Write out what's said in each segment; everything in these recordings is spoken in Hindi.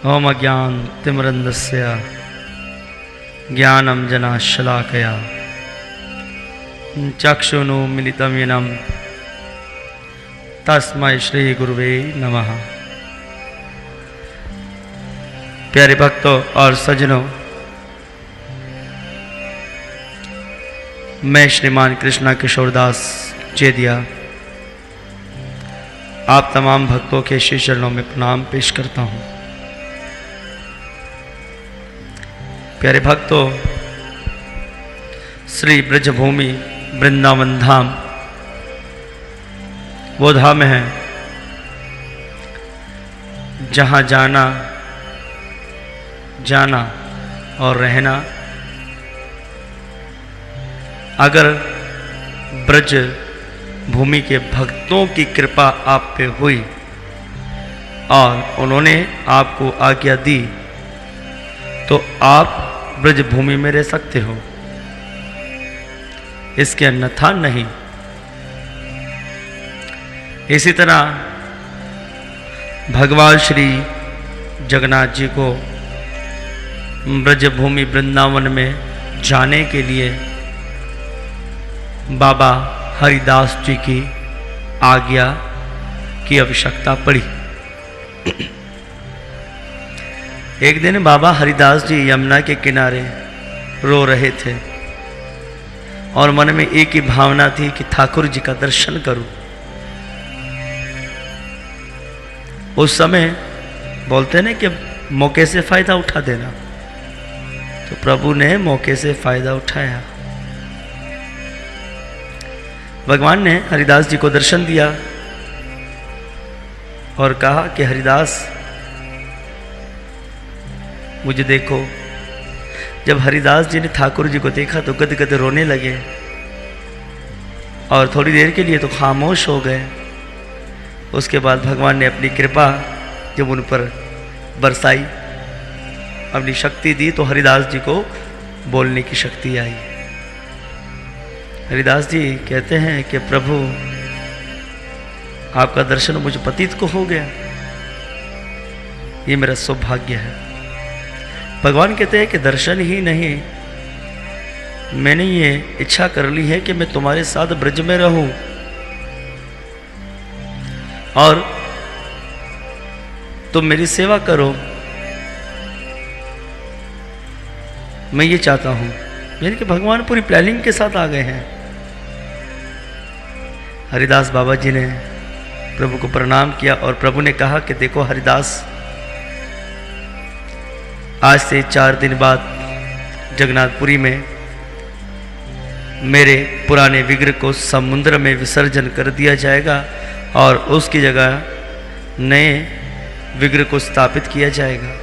ओम अज्ञान तिमिरन्दस्य ज्ञानंजना शलाकया चक्षुरुन्मीलितं येन तस्मै श्री गुरुवे नमः। प्यारे भक्तों और सज्जनों, मैं श्रीमान कृष्णा किशोरदास चेदिया आप तमाम भक्तों के श्री चरणों में प्रणाम पेश करता हूँ। प्यारे भक्तों, श्री ब्रजभूमि वृंदावन धाम वो धाम है जहाँ जाना और रहना अगर ब्रज भूमि के भक्तों की कृपा आप पे हुई और उन्होंने आपको आज्ञा दी तो आप ब्रज भूमि में रह सकते हो, इसके अन्यथा नहीं। इसी तरह भगवान श्री जगन्नाथ जी को ब्रज भूमि वृंदावन में जाने के लिए बाबा हरिदास जी की आज्ञा की आवश्यकता पड़ी। एक दिन बाबा हरिदास जी यमुना के किनारे रो रहे थे और मन में एक ही भावना थी कि ठाकुर जी का दर्शन करूं। उस समय बोलते ना कि मौके से फायदा उठा देना, तो प्रभु ने मौके से फायदा उठाया। भगवान ने हरिदास जी को दर्शन दिया और कहा कि हरिदास मुझे देखो। जब हरिदास जी ने ठाकुर जी को देखा तो गद गद रोने लगे और थोड़ी देर के लिए तो खामोश हो गए। उसके बाद भगवान ने अपनी कृपा जब उन पर बरसाई, अपनी शक्ति दी, तो हरिदास जी को बोलने की शक्ति आई। हरिदास जी कहते हैं कि प्रभु आपका दर्शन मुझ पतित को हो गया, ये मेरा सौभाग्य है। भगवान कहते हैं कि दर्शन ही नहीं, मैंने ये इच्छा कर ली है कि मैं तुम्हारे साथ ब्रज में रहूं और तुम मेरी सेवा करो। मैं ये चाहता हूं। यानी कि भगवान पूरी प्लानिंग के साथ आ गए हैं। हरिदास बाबा जी ने प्रभु को प्रणाम किया और प्रभु ने कहा कि देखो हरिदास, आज से 4 दिन बाद जगन्नाथपुरी में मेरे पुराने विग्रह को समुद्र में विसर्जन कर दिया जाएगा और उसकी जगह नए विग्रह को स्थापित किया जाएगा।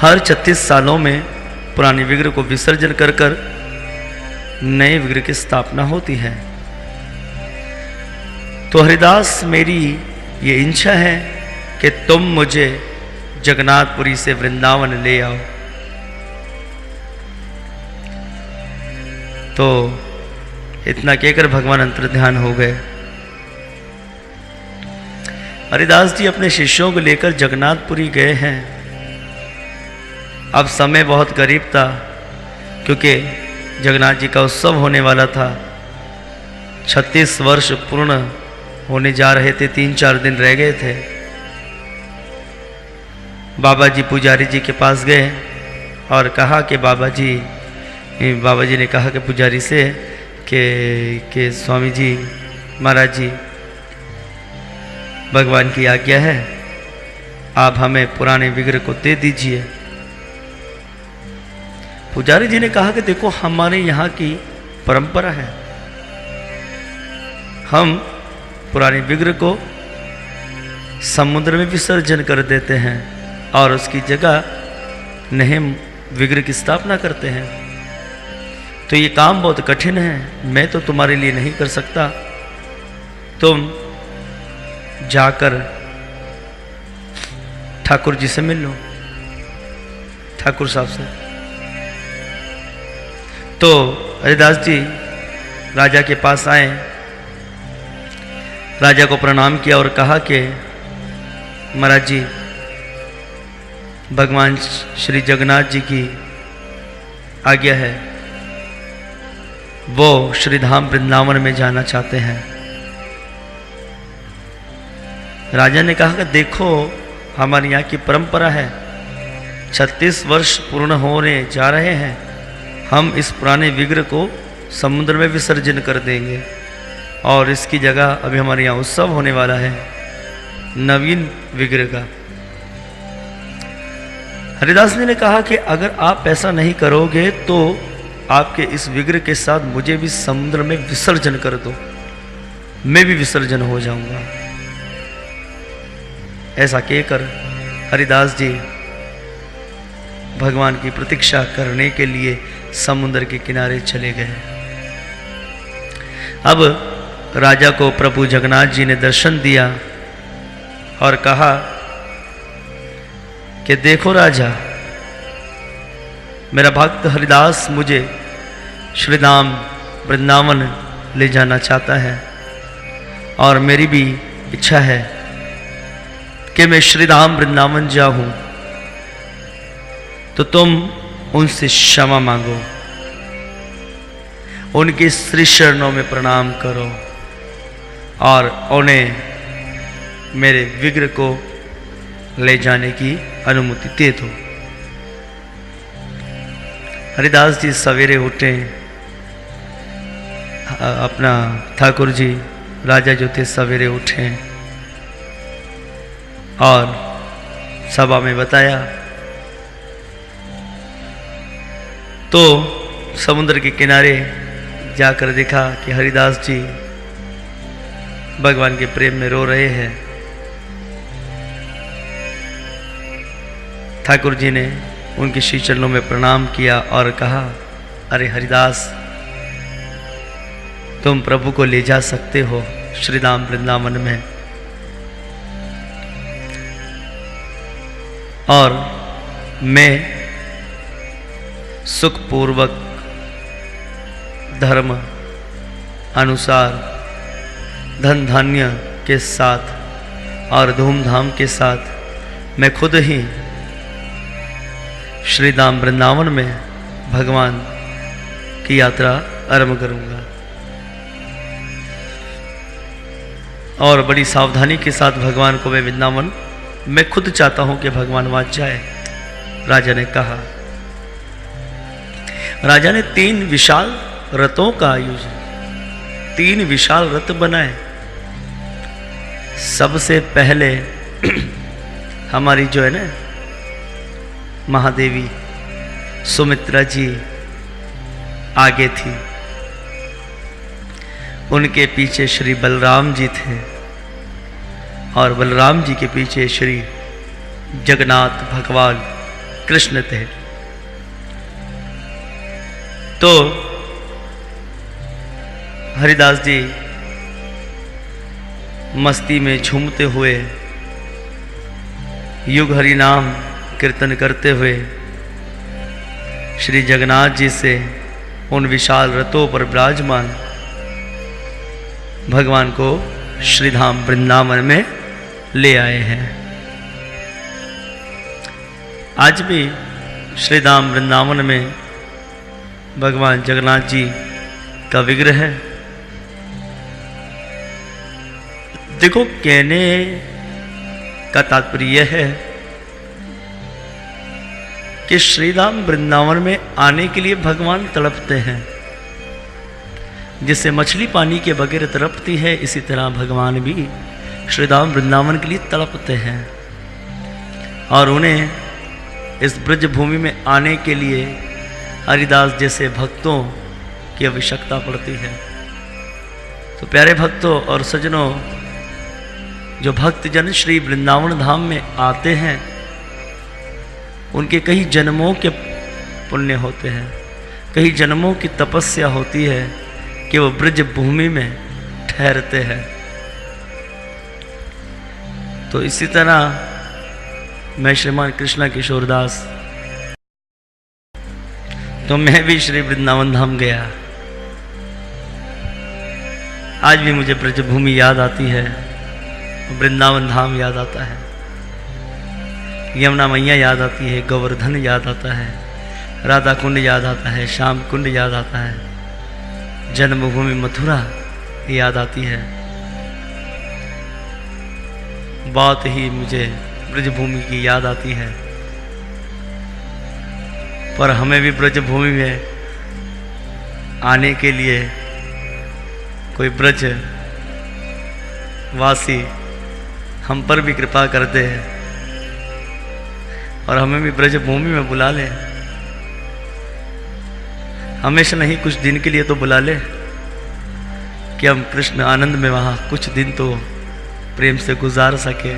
हर 36 सालों में पुराने विग्रह को विसर्जन कर कर नए विग्रह की स्थापना होती है। तो हरिदास, मेरी ये इच्छा है कि तुम मुझे जगन्नाथपुरी से वृंदावन ले आओ। तो इतना कहकर भगवान अंतर्ध्यान हो गए। हरिदास जी अपने शिष्यों को लेकर जगन्नाथपुरी गए हैं। अब समय बहुत करीब था क्योंकि जगन्नाथ जी का उत्सव होने वाला था। 36 वर्ष पूर्ण होने जा रहे थे, 3-4 दिन रह गए थे। बाबा जी पुजारी जी के पास गए और कहा कि बाबा जी ने कहा कि पुजारी से कि स्वामी जी, महाराज जी, भगवान की आज्ञा है, आप हमें पुराने विग्रह को दे दीजिए। पुजारी जी ने कहा कि देखो, हमारे यहाँ की परंपरा है, हम पुराने विग्रह को समुद्र में विसर्जन कर देते हैं और उसकी जगह नए विग्रह की स्थापना करते हैं। तो ये काम बहुत कठिन है, मैं तो तुम्हारे लिए नहीं कर सकता। तुम जाकर ठाकुर जी से मिल लो, ठाकुर साहब से। तो हरिदास जी राजा के पास आए, राजा को प्रणाम किया और कहा कि महाराज जी, भगवान श्री जगन्नाथ जी की आज्ञा है, वो श्री धाम वृंदावन में जाना चाहते हैं। राजा ने कहा कि देखो, हमारे यहाँ की परंपरा है, 36 वर्ष पूर्ण होने जा रहे हैं, हम इस पुराने विग्रह को समुद्र में विसर्जन कर देंगे और इसकी जगह अभी हमारे यहाँ उत्सव होने वाला है नवीन विग्रह का। हरिदास जी ने कहा कि अगर आप ऐसा नहीं करोगे तो आपके इस विग्रह के साथ मुझे भी समुद्र में विसर्जन कर दो, मैं भी विसर्जन हो जाऊंगा। ऐसा कहकर हरिदास जी भगवान की प्रतीक्षा करने के लिए समुद्र के किनारे चले गए। अब राजा को प्रभु जगन्नाथ जी ने दर्शन दिया और कहा कि देखो राजा, मेरा भक्त हरिदास मुझे श्रीधाम वृंदावन ले जाना चाहता है और मेरी भी इच्छा है कि मैं श्रीधाम वृंदावन जाऊं, तो तुम उनसे क्षमा मांगो, उनके श्री चरणों में प्रणाम करो और उन्हें मेरे विग्रह को ले जाने की अनुमति दे दो। हरिदास जी सवेरे उठे, अपना ठाकुर जी राजा जो थे सवेरे उठे और सभा में बताया तो समुद्र के किनारे जाकर देखा कि हरिदास जी भगवान के प्रेम में रो रहे हैं। ठाकुर जी ने उनके श्री चरणों में प्रणाम किया और कहा, अरे हरिदास, तुम प्रभु को ले जा सकते हो श्रीधाम वृंदावन में, और मैं सुखपूर्वक धर्म अनुसार धन धान्य के साथ और धूमधाम के साथ मैं खुद ही श्रीधाम वृंदावन में भगवान की यात्रा आरंभ करूंगा और बड़ी सावधानी के साथ भगवान को मैं वृंदावन, मैं खुद चाहता हूं कि भगवान वहां जाए। राजा ने कहा। राजा ने 3 विशाल रथों का आयोजन, 3 विशाल रथ बनाए। सबसे पहले हमारी जो है ना महादेवी सुमित्रा जी आगे थी, उनके पीछे श्री बलराम जी थे और बलराम जी के पीछे श्री जगन्नाथ भगवान कृष्ण थे। तो हरिदास जी मस्ती में झूमते हुए युग हरि नाम कीर्तन करते हुए श्री जगन्नाथ जी से उन विशाल रथों पर विराजमान भगवान को श्रीधाम वृंदावन में ले आए हैं। आज भी श्रीधाम वृंदावन में भगवान जगन्नाथ जी का विग्रह है। देखो, कहने का तात्पर्य यह है कि श्रीधाम वृंदावन में आने के लिए भगवान तड़पते हैं। जिससे मछली पानी के बगैर तड़पती है, इसी तरह भगवान भी श्रीधाम वृंदावन के लिए तड़पते हैं और उन्हें इस ब्रज भूमि में आने के लिए हरिदास जैसे भक्तों की आवश्यकता पड़ती है। तो प्यारे भक्तों और सज्जनों, जो भक्तजन श्री वृंदावन धाम में आते हैं उनके कई जन्मों के पुण्य होते हैं, कई जन्मों की तपस्या होती है कि वो ब्रज भूमि में ठहरते हैं। तो इसी तरह मैं श्रीमान कृष्णा किशोर दास, तो मैं भी श्री वृंदावन धाम गया। आज भी मुझे ब्रजभूमि याद आती है, वृंदावन धाम याद आता है। यमुना मैया याद आती है, गोवर्धन याद आता है, राधा कुंड याद आता है, श्याम कुंड याद आता है, जन्मभूमि मथुरा याद आती है। बहुत ही मुझे ब्रजभूमि की याद आती है। पर हमें भी ब्रजभूमि में आने के लिए कोई ब्रज वासी हम पर भी कृपा करते हैं और हमें भी ब्रजभूमि में बुला ले। हमेशा नहीं, कुछ दिन के लिए तो बुला ले कि हम कृष्ण आनंद में वहाँ कुछ दिन तो प्रेम से गुजार सके,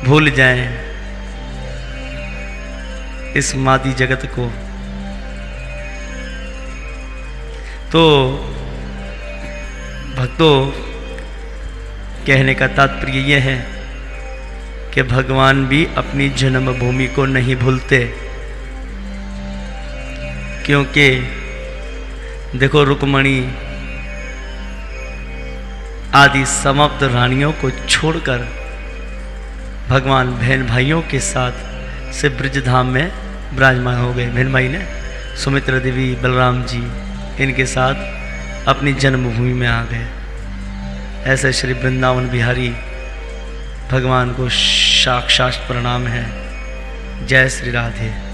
भूल जाएं इस मादी जगत को। तो भक्तों, कहने का तात्पर्य यह है कि भगवान भी अपनी जन्मभूमि को नहीं भूलते, क्योंकि देखो रुक्मणी आदि समाप्त रानियों को छोड़कर भगवान बहन भाइयों के साथ से ब्रजधाम में विराजमान हो गए। बहन भाई ने सुमित्रा देवी, बलराम जी इनके साथ अपनी जन्मभूमि में आ गए। ऐसे श्री वृंदावन बिहारी भगवान को साक्षात प्रणाम है। जय श्री राधे।